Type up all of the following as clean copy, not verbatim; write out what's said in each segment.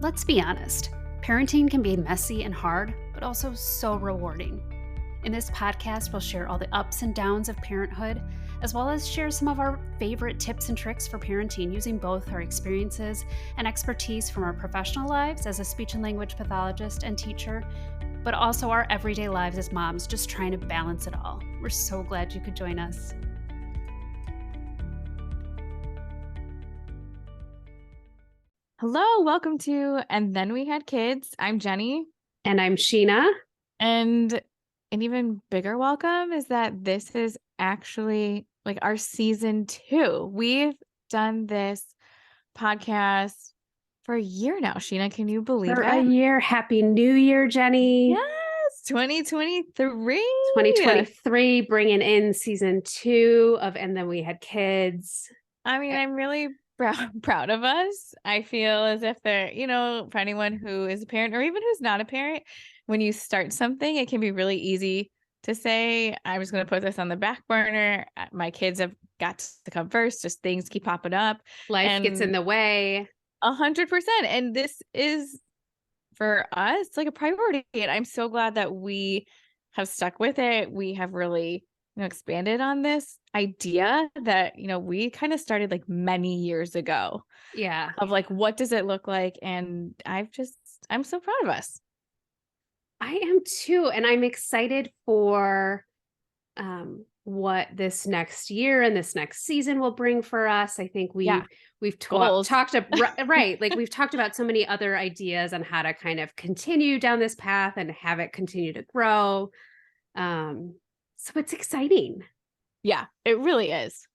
Let's be honest, parenting can be messy and hard, but also so rewarding. In this podcast, we'll share all the ups and downs of parenthood, as well as share some of our favorite tips and tricks for parenting using both our experiences and expertise from our professional lives as a speech and language pathologist and teacher, but also our everyday lives as moms, just trying to balance it all. We're so glad you could join us. Hello, welcome to And Then We Had Kids. I'm Jenny. And I'm Sheena. And an even bigger welcome is that this is actually like our season 2. We've done this podcast for a year now. Sheena, can you believe For it? a year. Happy New Year, Jenny. Yes, 2023. 2023, bringing in season 2 of And Then We Had Kids. I mean, I'm really proud of us. I feel as if they're, for anyone who is a parent or even who's not a parent, when you start something, it can be really easy to say, I'm just going to put this on the back burner. My kids have got to come first. Just things keep popping up. Life gets in the way. 100%. And this is, for us, like a priority. And I'm so glad that we have stuck with it. We have really expanded on this idea that, we kind of started like many years ago. Yeah. Of like, what does it look like? And I'm so proud of us. I am too. And I'm excited for what this next year and this next season will bring for us. I think we've talked right. Like we've talked about so many other ideas on how to kind of continue down this path and have it continue to grow. So it's exciting. Yeah, it really is.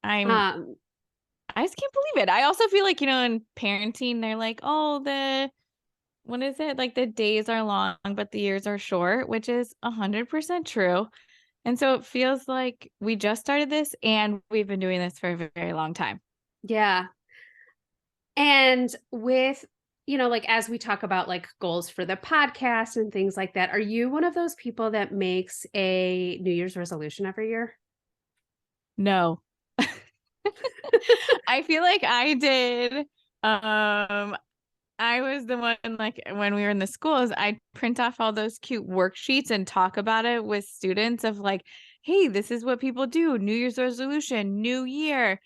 I just can't believe it. I also feel like, in parenting, they're like, oh, what is it? Like the days are long, but the years are short, which is 100% true. And so it feels like we just started this and we've been doing this for a very long time. Yeah. And with, like as we talk about like goals for the podcast and things like that, are you one of those people that makes a New Year's resolution every year? No. I feel like I did. I was the one, like when we were in the schools, I'd print off all those cute worksheets and talk about it with students of like, hey, this is what people do. New Year's resolution, new year.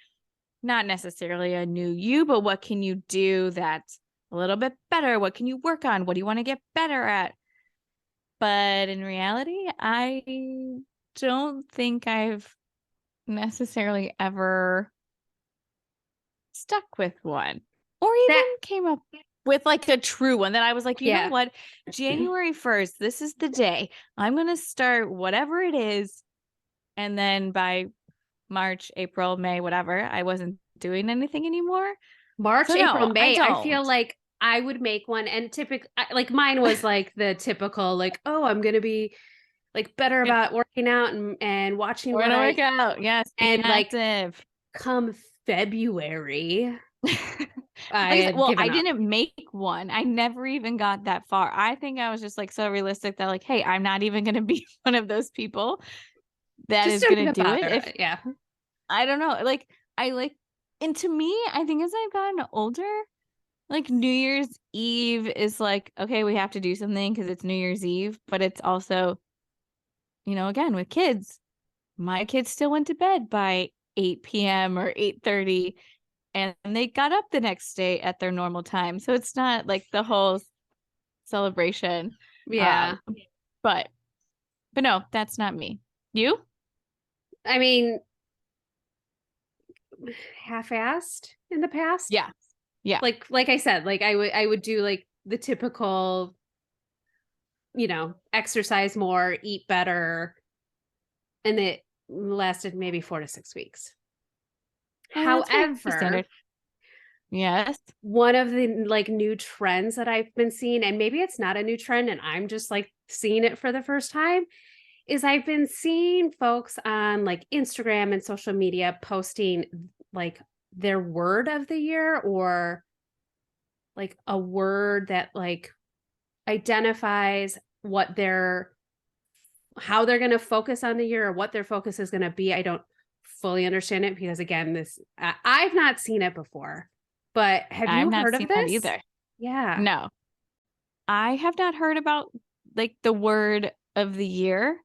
Not necessarily a new you, but what can you do that's a little bit better? What can you work on? What do you want to get better at? But in reality, I don't think I've necessarily ever stuck with one or even came up with like a true one that I was like, you know what, January 1st, this is the day I'm going to start whatever it is. And then by March, April, May, whatever, I wasn't doing anything anymore. April, May, I feel like I would make one, and typically like mine was like the typical, like, oh, I'm going to be like better about working out and watching what I work out. Yes. And active. Like come February. I didn't make one. I never even got that far. I think I was just like so realistic that like, hey, I'm not even going to be one of those people that is going to do it. I don't know. Like and to me, I think as I've gotten older, like New Year's Eve is like, okay, we have to do something because it's New Year's Eve, but it's also, again, with kids, my kids still went to bed by 8 p.m. or 8:30. And they got up the next day at their normal time. So it's not like the whole celebration. Yeah. But no, that's not me. You? I mean, half-assed in the past. Yeah. Yeah. Like I said, like I would do like the typical, exercise more, eat better. And it lasted maybe 4 to 6 weeks. However, yes, one of the like new trends that I've been seeing, and maybe it's not a new trend and I'm just like seeing it for the first time, is I've been seeing folks on like Instagram and social media posting like their word of the year, or like a word that like identifies how they're going to focus on the year or what their focus is going to be. I don't fully understand it because again, I've not seen it before, but have you heard of this? Either. Yeah. No. I have not heard about like the word of the year,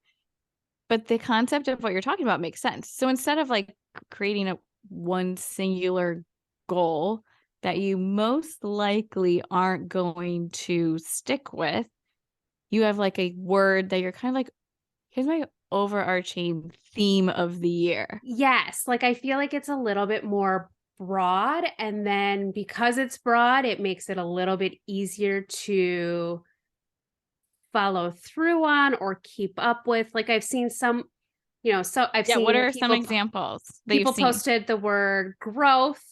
but the concept of what you're talking about makes sense. So instead of like creating a one singular goal that you most likely aren't going to stick with, you have like a word that you're kind of like, here's my overarching theme of the year. Yes. Like I feel like it's a little bit more broad. And then because it's broad, it makes it a little bit easier to follow through on or keep up with. Like I've seen some, so I've Yeah. What seen are some examples that you've people seen? posted the word growth,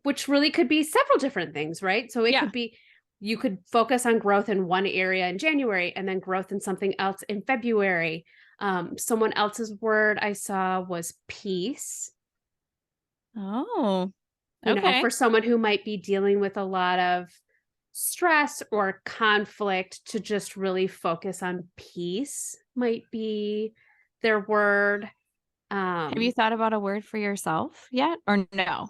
which really could be several different things, right? So it could be, you could focus on growth in one area in January and then growth in something else in February. Someone else's word I saw was peace. Oh, okay. For someone who might be dealing with a lot of stress or conflict, to just really focus on peace might be their word. Have you thought about a word for yourself yet? Or no,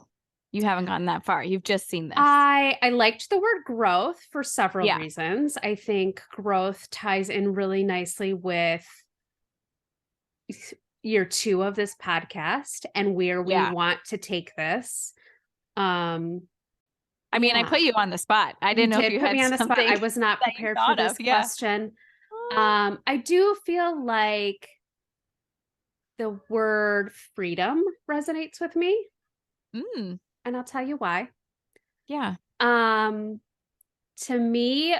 you haven't gotten that far. You've just seen this. I liked the word growth for several reasons. I think growth ties in really nicely with year 2 of this podcast and where we want to take this. I mean, I put you on the spot. I didn't know if you put had me on the spot. I was not prepared for this question. I do feel like the word freedom resonates with me. And I'll tell you why. Yeah. To me,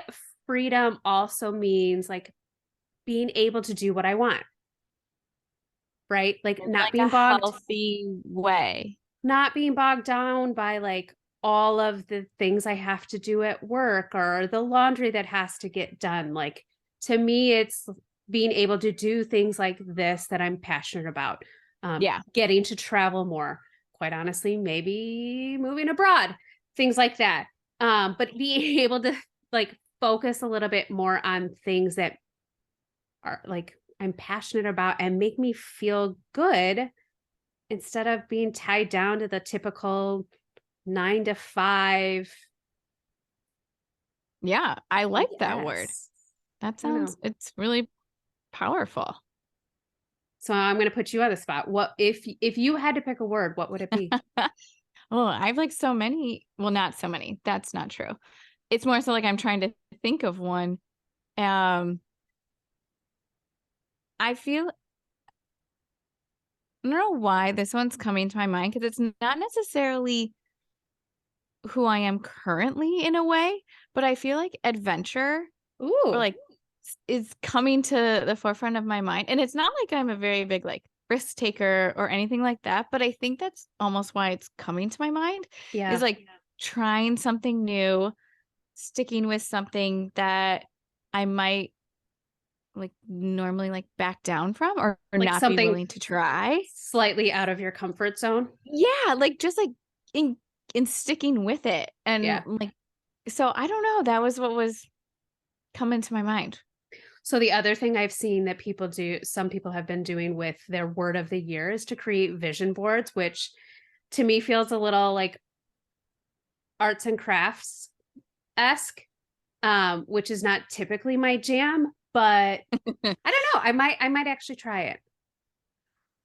freedom also means like being able to do what I want. Right? Like not being bogged, healthy way. Not being bogged down by like all of the things I have to do at work or the laundry that has to get done. Like to me, it's being able to do things like this that I'm passionate about. Getting to travel more, quite honestly, maybe moving abroad, things like that. But being able to like focus a little bit more on things that are like I'm passionate about and make me feel good instead of being tied down to the typical 9 to 5. Yeah, I like that word. That sounds, it's really powerful. So I'm going to put you on the spot. What if you had to pick a word, what would it be? Oh, I have like so many. Well, not so many. That's not true. It's more so like I'm trying to think of one. I feel, I don't know why this one's coming to my mind because it's not necessarily who I am currently in a way, but I feel like adventure or like is coming to the forefront of my mind. And it's not like I'm a very big like risk taker or anything like that, but I think that's almost why it's coming to my mind. Is like trying something new, sticking with something that I might like normally like back down from or like not be willing to try. Slightly out of your comfort zone. Yeah, like just like in sticking with it. And like, so I don't know. That was what was coming to my mind. So the other thing I've seen that people do, some people have been doing with their word of the year, is to create vision boards, which to me feels a little like arts and crafts esque, which is not typically my jam, but I don't know. I might actually try it.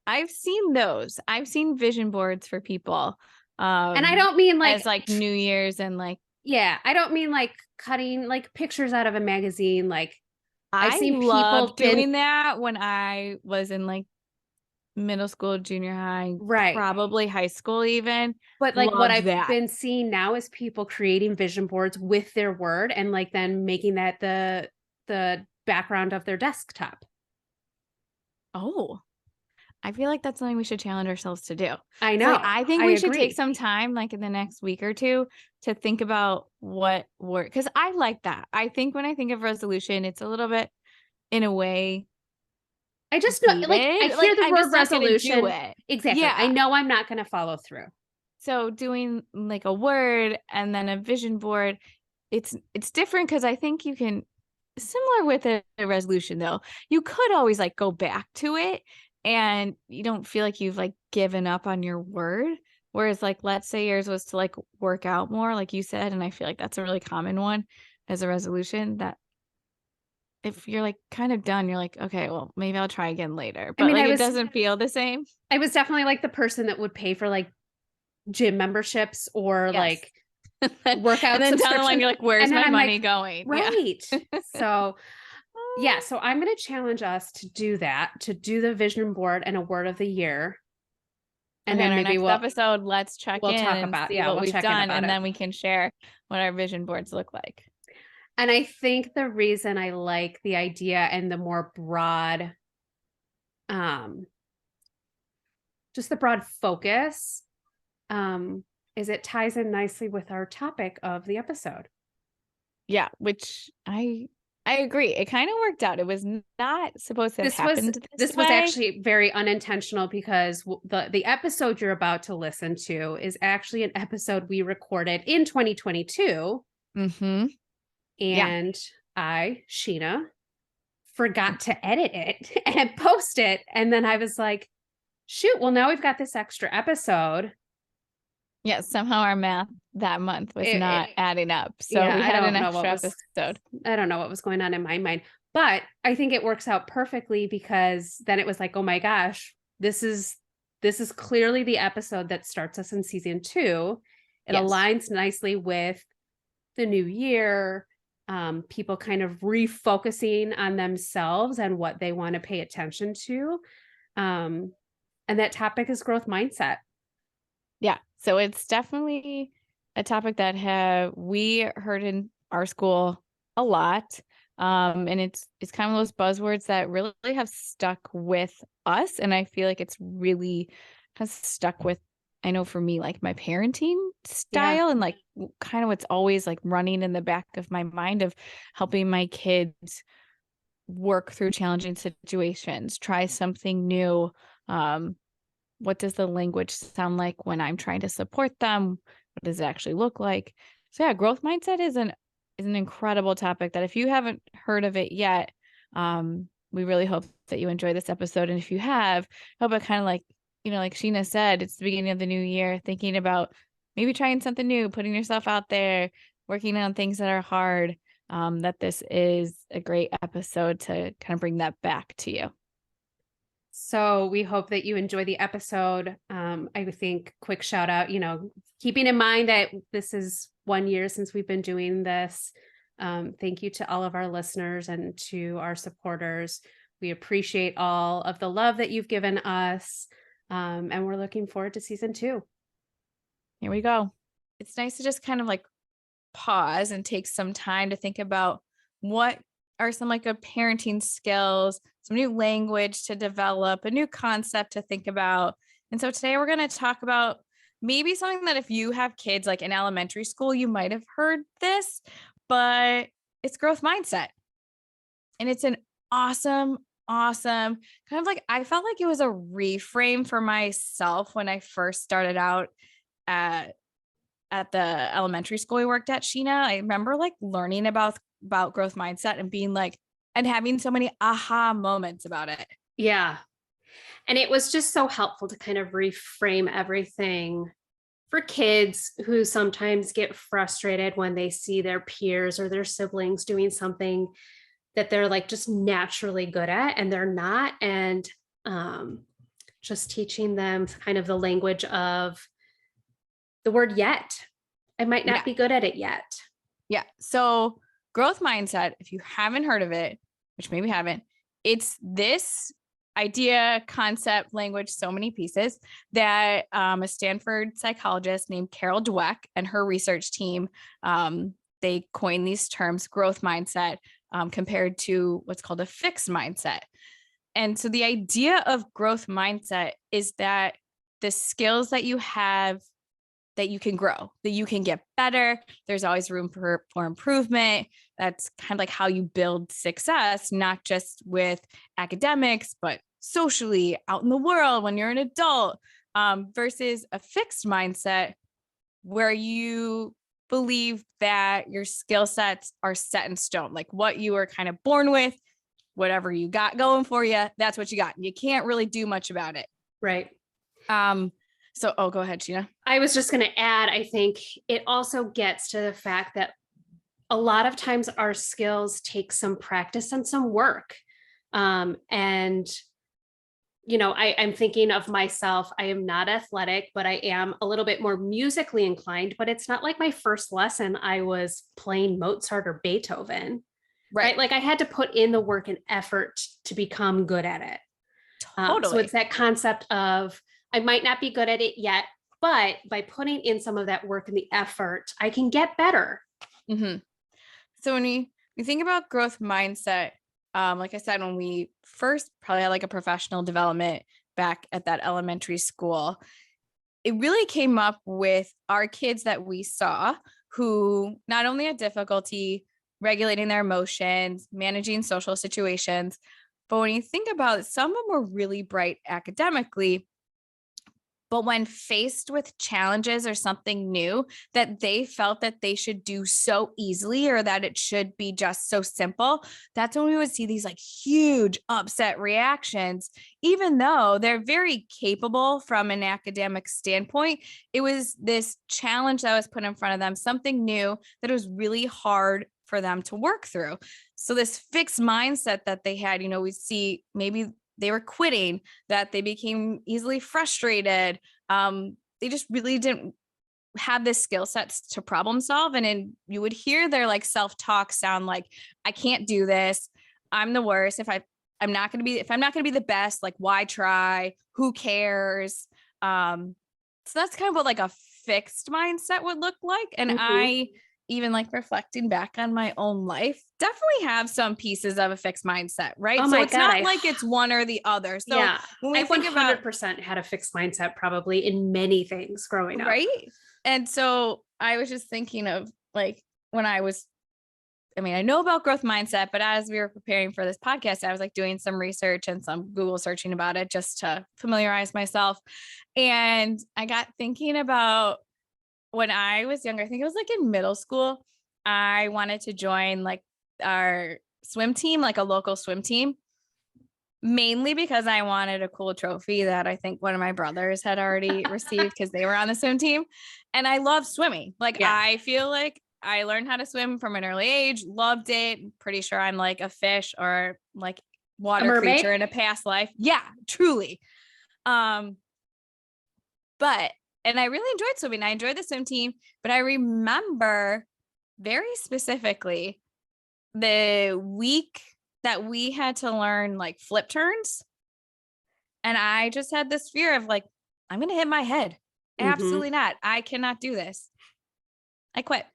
I've seen those. I've seen vision boards for people. And I don't mean like as like New Year's and like, I don't mean like cutting like pictures out of a magazine. Like I've seen people doing that when I was in like middle school, junior high, probably high school even. But like what I've been seeing now is people creating vision boards with their word and like then making that the background of their desktop. Oh, I feel like that's something we should challenge ourselves to do. I know. So I think we should take some time, like in the next week or two, to think about what work. Because I like that. I think when I think of resolution, it's a little bit, in a way, I just know, like I hear the word resolution. Exactly. Yeah. I know I'm not going to follow through. So doing like a word and then a vision board, it's different because I think you can, similar with a resolution though, you could always like go back to it and you don't feel like you've like given up on your word. Whereas like, let's say yours was to like work out more, like you said, and I feel like that's a really common one as a resolution, that if you're like kind of done, you're like, okay, well, maybe I'll try again later. But like, it doesn't feel the same. I was definitely like the person that would pay for like gym memberships or like workout and then down the line, you're like, where's my money going? Right. So yeah, so I'm going to challenge us to do that, to do the vision board and a word of the year. And then maybe next episode, let's check in talk about what we've done, and then we can share what our vision boards look like. And I think the reason I like the idea and the more broad, just the broad focus, is it ties in nicely with our topic of the episode. Yeah, which I agree. It kind of worked out. It was not supposed to have happened this way. Was actually very unintentional, because the episode you're about to listen to is actually an episode we recorded in 2022. Mm-hmm. And I, Sheena, forgot to edit it and post it. And then I was like, shoot, well, now we've got this extra episode. Yeah, somehow our math that month was not adding up. So we had an extra episode. I don't know what was going on in my mind, but I think it works out perfectly, because then it was like, oh my gosh, this is clearly the episode that starts us in season 2. It aligns nicely with the new year, people kind of refocusing on themselves and what they want to pay attention to. And that topic is growth mindset. Yeah. So it's definitely a topic that we heard in our school a lot. And it's kind of those buzzwords that really have stuck with us. And I feel like it's really has stuck with, I know for me, like my parenting style, and like kind of what's always like running in the back of my mind of helping my kids work through challenging situations, try something new. What does the language sound like when I'm trying to support them? What does it actually look like? So yeah, growth mindset is an incredible topic that if you haven't heard of it yet, we really hope that you enjoy this episode. And if you have, I hope it kind of like, like Sheena said, it's the beginning of the new year, thinking about maybe trying something new, putting yourself out there, working on things that are hard, that this is a great episode to kind of bring that back to you. So we hope that you enjoy the episode. I think quick shout out, keeping in mind that this is 1 year since we've been doing this. Thank you to all of our listeners and to our supporters. We appreciate all of the love that you've given us. And we're looking forward to season 2. Here we go. It's nice to just kind of like pause and take some time to think about what are some like good parenting skills, some new language to develop, a new concept to think about. And so today we're going to talk about maybe something that if you have kids like in elementary school, you might have heard this, but it's growth mindset. And it's an awesome kind of like, I felt like it was a reframe for myself when I first started out at the elementary school I worked at, Sheena. I remember like learning about growth mindset and being like, and having so many aha moments about it. Yeah. And it was just so helpful to kind of reframe everything for kids who sometimes get frustrated when they see their peers or their siblings doing something that they're like just naturally good at and they're not. And just teaching them kind of the language of the word yet. I might not be good at it yet. Yeah. So growth mindset, if you haven't heard of it, which maybe haven't, it's this idea, concept, language, so many pieces that a Stanford psychologist named Carol Dweck and her research team, they coined these terms, growth mindset, compared to what's called a fixed mindset. And so the idea of growth mindset is that the skills that you have, that you can grow, that you can get better. There's always room for improvement. That's kind of like how you build success, not just with academics, but socially out in the world when you're an adult, versus a fixed mindset where you believe that your skill sets are set in stone, like what you were kind of born with, whatever you got going for you, that's what you got. You can't really do much about it. Right. So, go ahead, Sheena. I was just going to add, I think it also gets to the fact that a lot of times our skills take some practice and some work. And I'm thinking of myself. I am not athletic, but I am a little bit more musically inclined, but it's not like my first lesson I was playing Mozart or Beethoven. Right? Like I had to put in the work and effort to become good at it. Totally. So it's that concept of, I might not be good at it yet, but by putting in some of that work and the effort, I can get better. Mm-hmm. So when we think about growth mindset, like I said, when we first probably had like a professional development back at that elementary school, it really came up with our kids that we saw who not only had difficulty regulating their emotions, managing social situations, but when you think about it, some of them were really bright academically, but when faced with challenges or something new that they felt that they should do so easily or that it should be just so simple, that's when we would see these like huge upset reactions. Even though they're very capable from an academic standpoint, it was this challenge that was put in front of them, something new that was really hard for them to work through. So this fixed mindset that they had, we see maybe they were quitting, that they became easily frustrated. They just really didn't have this skill sets to problem solve. And then you would hear their like self-talk sound like, I can't do this. I'm the worst. If I'm not going to be the best, like why try? Who cares? So that's kind of what like a fixed mindset would look like. And I, even like reflecting back on my own life, definitely have some pieces of a fixed mindset, right? So it's not like it's one or the other. So yeah, when we think 100% had a fixed mindset probably in many things growing up. Right. And so I was just thinking of like when I know about growth mindset, but as we were preparing for this podcast, I was like doing some research and some Google searching about it just to familiarize myself. And I got thinking about when I was younger, I think it was like in middle school, I wanted to join like our swim team, like a local swim team, mainly because I wanted a cool trophy that I think one of my brothers had already received because they were on the swim team. And I love swimming. Like, I feel like I learned how to swim from an early age, loved it. Pretty sure I'm like a fish or like water creature in a past life. Yeah, truly. And I really enjoyed swimming. I enjoyed the swim team, but I remember very specifically the week that we had to learn like flip turns. And I just had this fear of like, I'm going to hit my head. Absolutely not. I cannot do this. I quit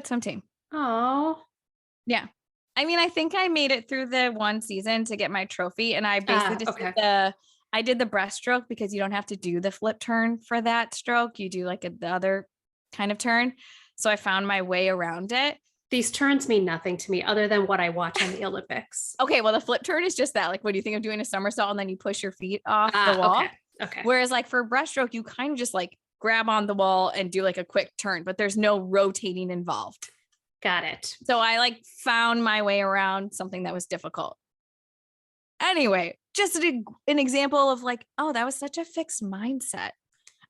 swim team. Oh, yeah. I mean, I think I made it through the one season to get my trophy. And I basically just did the breaststroke because you don't have to do the flip turn for that stroke. You do like the other kind of turn. So I found my way around it. These turns mean nothing to me other than what I watch on the Olympics. Okay. Well, the flip turn is just that, like when you think of doing a somersault and then you push your feet off the wall. Okay. Whereas like for breaststroke, you kind of just like grab on the wall and do like a quick turn, but there's no rotating involved. Got it. So I like found my way around something that was difficult. Anyway, just an example of like, oh, that was such a fixed mindset.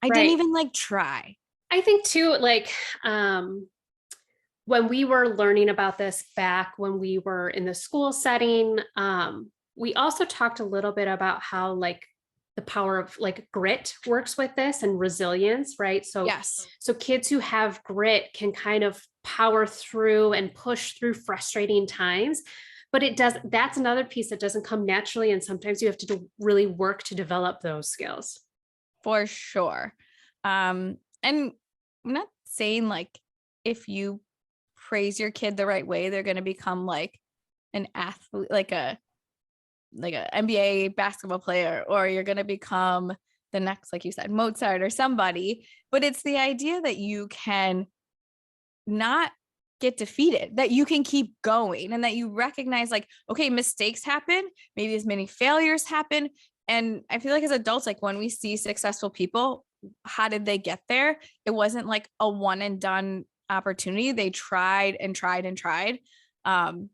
I didn't even like try. I think too, like, when we were learning about this back when we were in the school setting, we also talked a little bit about how like the power of like grit works with this and resilience, right? So, so kids who have grit can kind of power through and push through frustrating times. But that's another piece that doesn't come naturally. And sometimes you have to really work to develop those skills. For sure. And I'm not saying like, if you praise your kid the right way, they're going to become like an athlete, like a NBA basketball player, or you're going to become the next, like you said, Mozart or somebody. But it's the idea that you can not get defeated, that you can keep going, and that you recognize like, okay, mistakes happen, maybe as many failures happen. And I feel like as adults, like when we see successful people, how did they get there? It wasn't like a one and done opportunity. They tried and tried and tried. And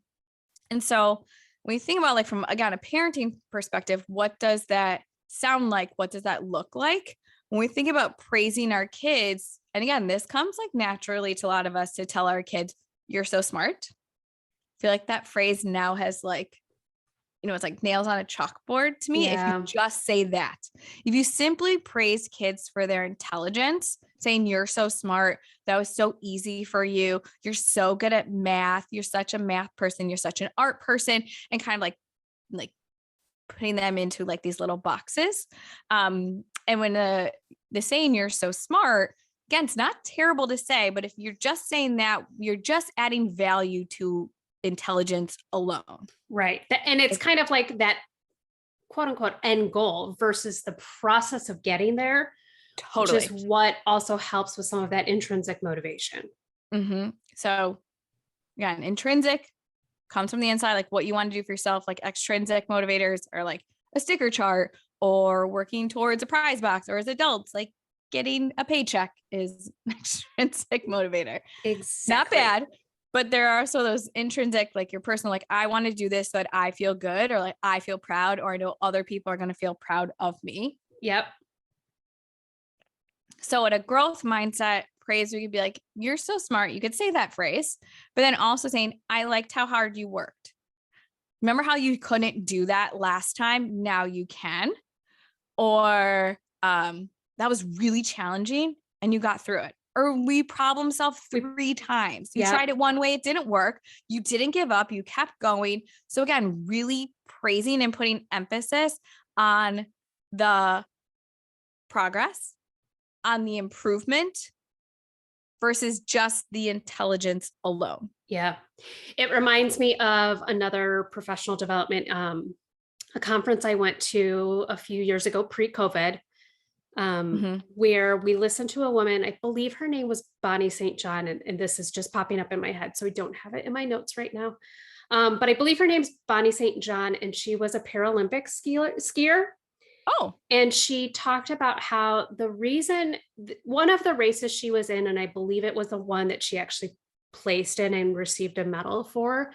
so when you think about like from, again, a parenting perspective, what does that sound like? What does that look like? when we think about praising our kids, and again, this comes like naturally to a lot of us to tell our kids, you're so smart. I feel like that phrase now has like, it's like nails on a chalkboard to me. Yeah. If you just say that, if you simply praise kids for their intelligence, saying you're so smart, that was so easy for you, you're so good at math, you're such a math person, you're such an art person, and kind of like putting them into like these little boxes. And when the saying you're so smart, again, it's not terrible to say, but if you're just saying that, you're just adding value to intelligence alone. Right. And it's kind of like that quote unquote end goal versus the process of getting there. Totally. Which is what also helps with some of that intrinsic motivation. Mm-hmm. So again, intrinsic comes from the inside, like what you want to do for yourself. Like extrinsic motivators are like a sticker chart or working towards a prize box, or as adults, like getting a paycheck is an extrinsic motivator. Exactly. Not bad, but there are also those intrinsic, like your personal, like I want to do this so that I feel good, or like I feel proud, or I know other people are going to feel proud of me. Yep. So at a growth mindset, praise, we could be like, you're so smart. You could say that phrase, but then also saying, I liked how hard you worked. Remember how you couldn't do that last time? Now you can. Or that was really challenging and you got through it. Or we problem solved 3 times. You tried it one way, it didn't work. You didn't give up. You kept going. So again, really praising and putting emphasis on the progress, on the improvement versus just the intelligence alone. Yeah. It reminds me of another professional development, a conference I went to a few years ago, pre-COVID, where we listened to a woman, I believe her name was Bonnie St. John, and this is just popping up in my head, so I don't have it in my notes right now. But I believe her name's Bonnie St. John, and she was a Paralympic skier. Oh. And she talked about how the reason, one of the races she was in, and I believe it was the one that she actually placed in and received a medal for,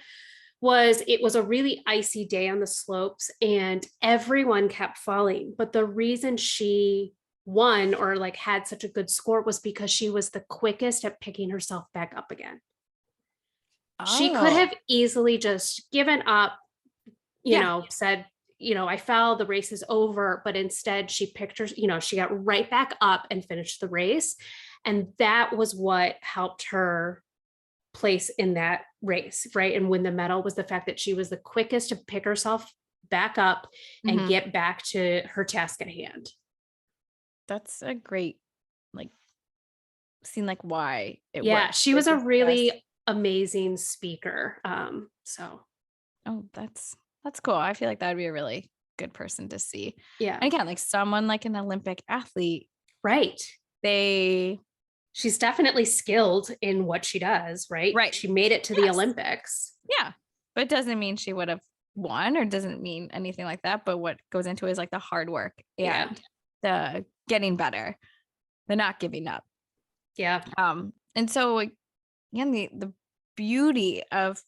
was it was a really icy day on the slopes and everyone kept falling. But the reason she won or like had such a good score was because she was the quickest at picking herself back up again. Oh. She could have easily just given up, you know, said, I fell, the race is over, but instead she picked her, she got right back up and finished the race. And that was what helped her place in that race, right? And win the medal was the fact that she was the quickest to pick herself back up and get back to her task at hand. That's a great, seemed like why it worked. She was a really amazing speaker. Oh, that's cool. I feel like that would be a really good person to see. Yeah. And again, like someone like an Olympic athlete. Right. She's definitely skilled in what she does, right? Right. She made it to the Olympics. Yeah. But it doesn't mean she would have won or doesn't mean anything like that. But what goes into it is like the hard work and the getting better, the not giving up. Yeah. And so again, the beauty of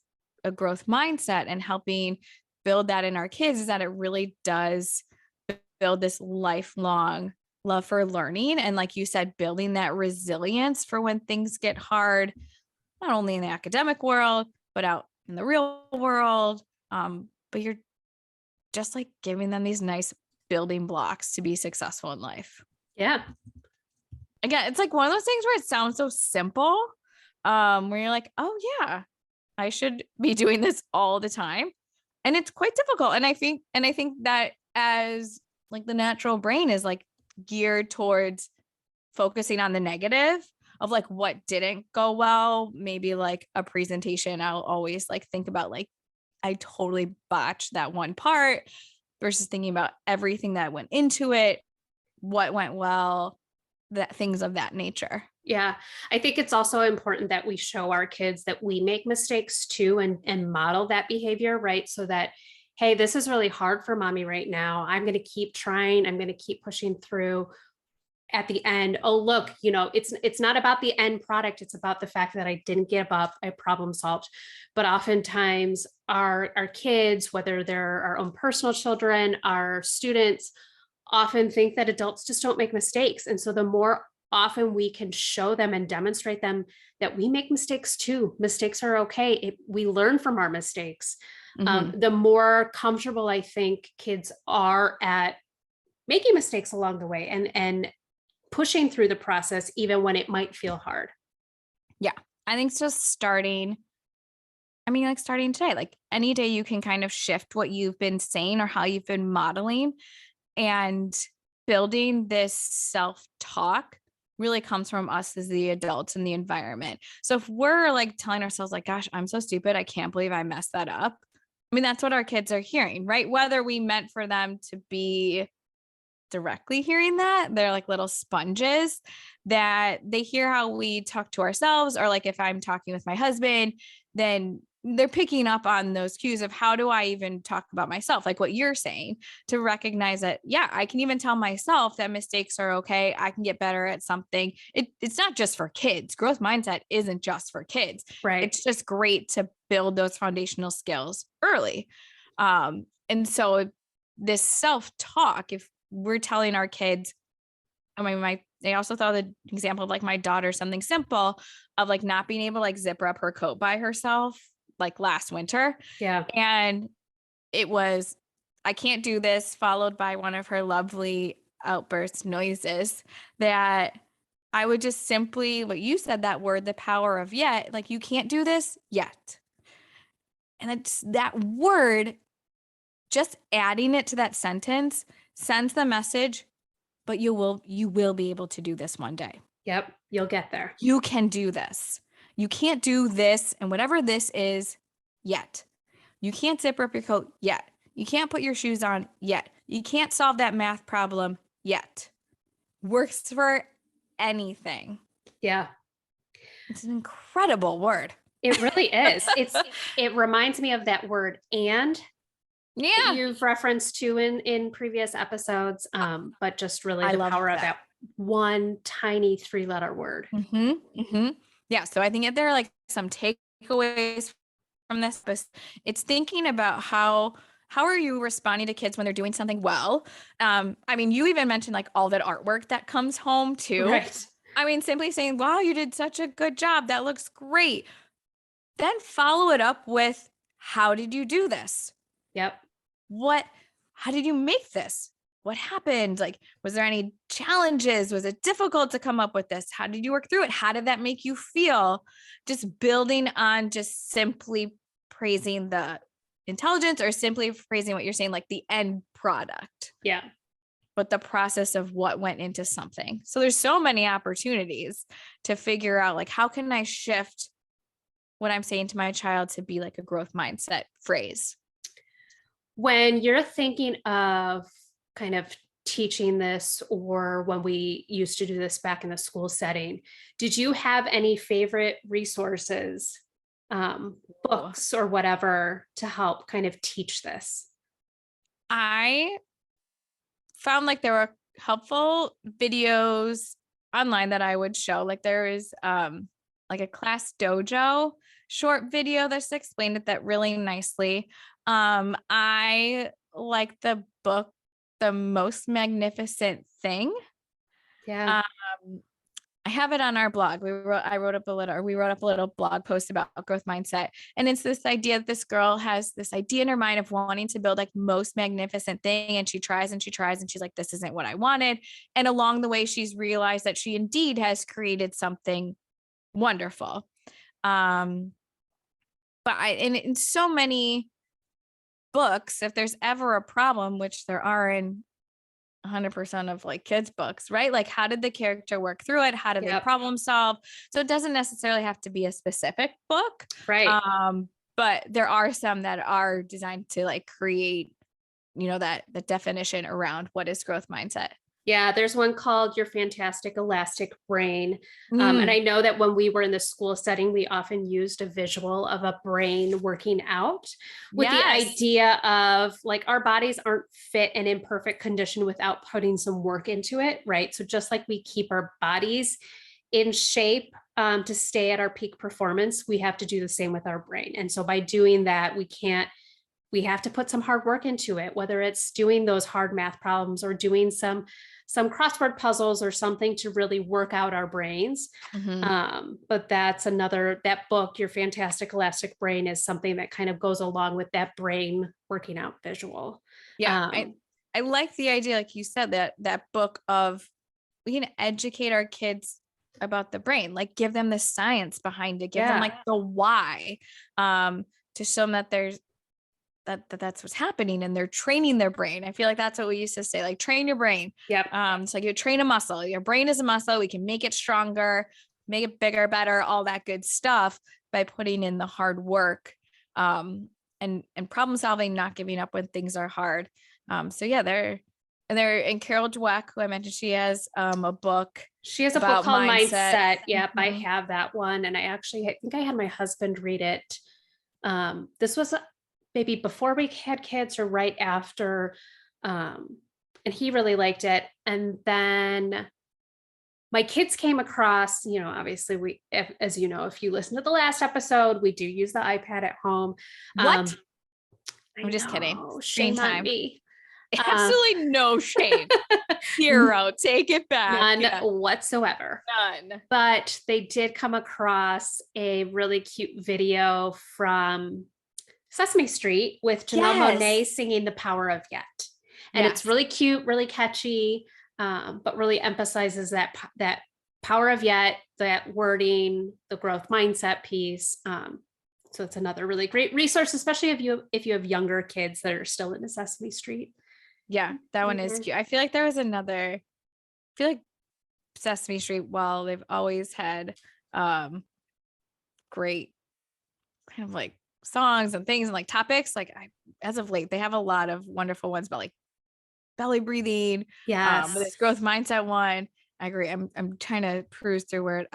a growth mindset and helping build that in our kids is that it really does build this lifelong love for learning. And like you said, building that resilience for when things get hard, not only in the academic world, but out in the real world. But you're just like giving them these nice building blocks to be successful in life. Yeah. Again, it's like one of those things where it sounds so simple, where you're like, oh yeah, I should be doing this all the time. And it's quite difficult. And I think that as like the natural brain is like geared towards focusing on the negative of like what didn't go well, maybe like a presentation, I'll always like think about like, I totally botched that one part versus thinking about everything that went into it, what went well, that things of that nature. Yeah. I think it's also important that we show our kids that we make mistakes too and model that behavior, right? So that, hey, this is really hard for mommy right now. I'm going to keep trying. I'm going to keep pushing through. At the end, oh, look, it's not about the end product. It's about the fact that I didn't give up. I problem solved. But oftentimes our kids, whether they're our own personal children, our students, often think that adults just don't make mistakes. And so the more often we can show them and demonstrate them that we make mistakes too. Mistakes are okay. We learn from our mistakes. The more comfortable I think kids are at making mistakes along the way and pushing through the process, even when it might feel hard. Yeah. I think it's just starting today, like any day you can kind of shift what you've been saying or how you've been modeling, and building this self-talk really comes from us as the adults in the environment. So if we're like telling ourselves like, gosh, I'm so stupid, I can't believe I messed that up. I mean, that's what our kids are hearing, right? Whether we meant for them to be directly hearing that, they're like little sponges that they hear how we talk to ourselves, or like if I'm talking with my husband, then they're picking up on those cues of how do I even talk about myself, like what you're saying, to recognize that, yeah, I can even tell myself that mistakes are okay. I can get better at something. It's not just for kids. Growth mindset isn't just for kids. Right. It's just great to build those foundational skills early. And so this self-talk, if we're telling our kids, I mean, they also thought the example of like my daughter, something simple of like not being able to like zipper up her coat by herself, like last winter. Yeah. And it was, I can't do this, followed by one of her lovely outburst noises that I would just simply, what you said, that word, the power of yet, like, you can't do this yet. And it's that word, just adding it to that sentence sends the message, but you will be able to do this one day. Yep. You'll get there. You can do this. You can't do this and whatever this is yet. You can't zip up your coat yet. You can't put your shoes on yet. You can't solve that math problem yet. Works for anything. Yeah. It's an incredible word. It really is. It reminds me of that word and. Yeah. You've referenced to in previous episodes, but just really the power of that one tiny 3-letter word. Yeah. So I think if there are like some takeaways from this, it's thinking about how are you responding to kids when they're doing something well? I mean, you even mentioned like all that artwork that comes home too. Right. I mean, simply saying, wow, you did such a good job. That looks great. Then follow it up with, how did you do this? Yep. How did you make this? What happened? Like, was there any challenges? Was it difficult to come up with this? How did you work through it? How did that make you feel? Just building on just simply praising the intelligence, or simply praising what you're saying, like the end product. Yeah. But the process of what went into something. So there's so many opportunities to figure out, like, how can I shift what I'm saying to my child to be like a growth mindset phrase? When you're thinking of kind of teaching this, or when we used to do this back in the school setting, did you have any favorite resources, books or whatever, to help kind of teach this? I found like there were helpful videos online that I would show. Like there is like a class dojo short video that's explained it that really nicely. I like the book, The Most Magnificent Thing. Yeah. I have it on our blog. We wrote up a little blog post about growth mindset. And it's this idea that this girl has this idea in her mind of wanting to build like most magnificent thing. And she tries and she tries and she's like, this isn't what I wanted. And along the way, she's realized that she indeed has created something wonderful. But in so many books, if there's ever a problem, which there are in 100% of like kids books, right? Like, how did the character work through it? How did they problem solve? So it doesn't necessarily have to be a specific book. Right. But there are some that are designed to like create, that the definition around what is growth mindset. Yeah, there's one called Your Fantastic Elastic Brain. And I know that when we were in the school setting, we often used a visual of a brain working out, with the idea of like, our bodies aren't fit and in perfect condition without putting some work into it, right? So just like we keep our bodies in shape to stay at our peak performance, we have to do the same with our brain. And so by doing that, we we have to put some hard work into it, whether it's doing those hard math problems or doing some crossword puzzles or something to really work out our brains. But that's that book, Your Fantastic Elastic Brain, is something that kind of goes along with that brain working out visual. Yeah. I like the idea, like you said, that book of, we can educate our kids about the brain, like give them the science behind it, give them like the why, to show them that there's that's what's happening, and they're training their brain. I feel like that's what we used to say, like train your brain. Yep. It's like you train a muscle. Your brain is a muscle. We can make it stronger, make it bigger, better, all that good stuff by putting in the hard work, and problem solving, not giving up when things are hard. So yeah, they're and Carol Dweck, who I mentioned, she has a book. She has a book called Mindset. Yep, I have that one, and I think I had my husband read it. This was maybe before we had kids or right after, and he really liked it. And then my kids came across, obviously as you know, if you listen to the last episode, we do use the iPad at home. What? I'm just kidding. Shame on me. Absolutely no shame. Zero. Take it back. None whatsoever. None. But they did come across a really cute video from Sesame Street with Janelle Monáe singing The Power of Yet. And it's really cute, really catchy, but really emphasizes that power of yet, that wording, the growth mindset piece. So it's another really great resource, especially if you have younger kids that are still into Sesame Street. Yeah, that one is cute. I feel like there was another, Sesame Street, well, they've always had great kind of like songs and things and like topics. Like as of late, they have a lot of wonderful ones about like belly breathing. Yes. This growth mindset one. I agree. I'm trying to peruse through where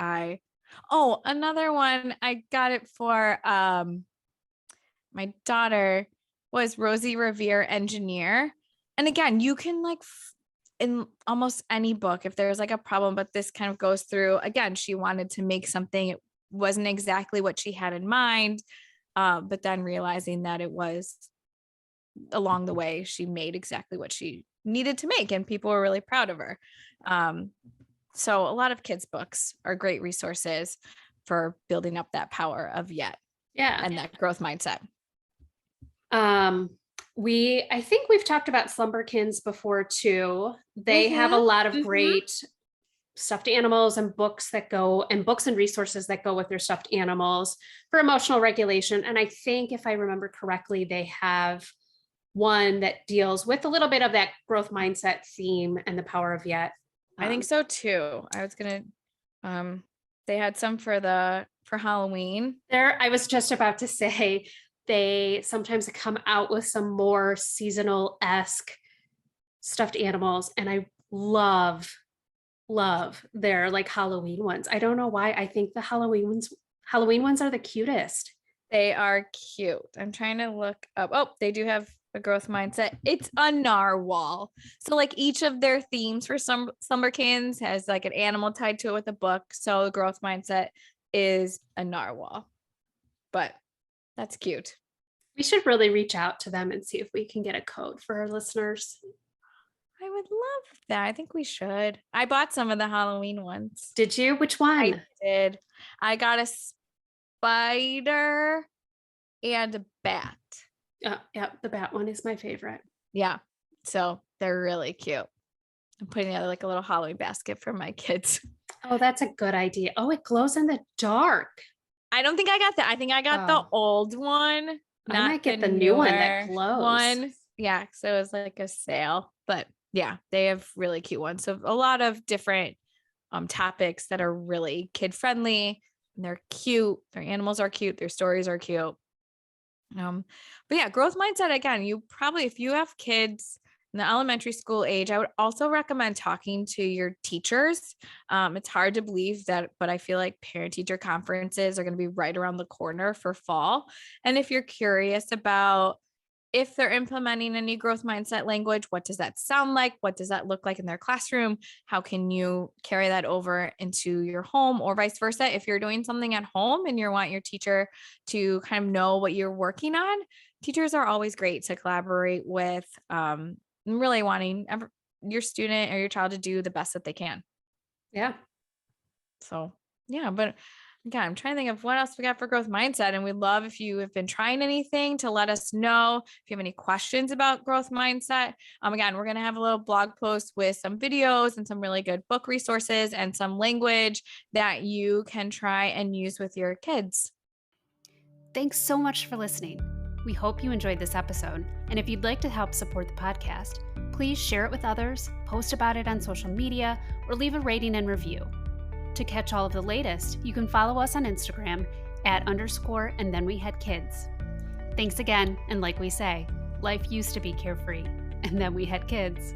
another one I got it for my daughter was Rosie Revere Engineer. And again, you can like in almost any book, if there's like a problem, but this kind of goes through, again, she wanted to make something. It wasn't exactly what she had in mind. But then realizing that it was along the way, she made exactly what she needed to make, and people were really proud of her. So a lot of kids' books are great resources for building up that power of yet. Yeah. And that growth mindset. I think we've talked about Slumberkins before too. They have a lot of great stuffed animals and books and resources that go with their stuffed animals for emotional regulation. And I think, if I remember correctly, they have one that deals with a little bit of that growth mindset theme and the power of yet. I think so too. I was gonna they had some for Halloween. I was just about to say, they sometimes come out with some more seasonal-esque stuffed animals, and I love their like Halloween ones. I don't know why. I think the Halloween ones are the cutest. They are cute. I'm trying to look up. Oh, they do have a growth mindset. It's a narwhal. So like each of their themes for some Slumberkins has like an animal tied to it with a book. So the growth mindset is a narwhal. But that's cute. We should really reach out to them and see if we can get a code for our listeners. I would love that. I think we should. I bought some of the Halloween ones. Did you? Which one? I did. I got a spider and a bat. Yeah, the bat one is my favorite. Yeah. So they're really cute. I'm putting together like a little Halloween basket for my kids. Oh, that's a good idea. Oh, it glows in the dark. I don't think I got that. I think I got the old one. I might get the new one that glows. Yeah. So it was like a sale, but yeah, they have really cute ones. So a lot of different topics that are really kid friendly, and they're cute. Their animals are cute. Their stories are cute. But yeah, growth mindset, again, you probably, if you have kids in the elementary school age, I would also recommend talking to your teachers. It's hard to believe that, but I feel like parent teacher conferences are going to be right around the corner for fall. And if you're curious about if they're implementing a new growth mindset language, what does that sound like? What does that look like in their classroom? How can you carry that over into your home, or vice versa? If you're doing something at home and you want your teacher to kind of know what you're working on, teachers are always great to collaborate with, really wanting your student or your child to do the best that they can. Yeah. So, yeah, but again, I'm trying to think of what else we got for growth mindset. And we'd love if you have been trying anything to let us know. If you have any questions about growth mindset, again, we're going to have a little blog post with some videos and some really good book resources and some language that you can try and use with your kids. Thanks so much for listening. We hope you enjoyed this episode. And if you'd like to help support the podcast, please share it with others, post about it on social media, or leave a rating and review. To catch all of the latest, you can follow us on Instagram @_and then we had kids. Thanks again, and like we say, life used to be carefree, and then we had kids.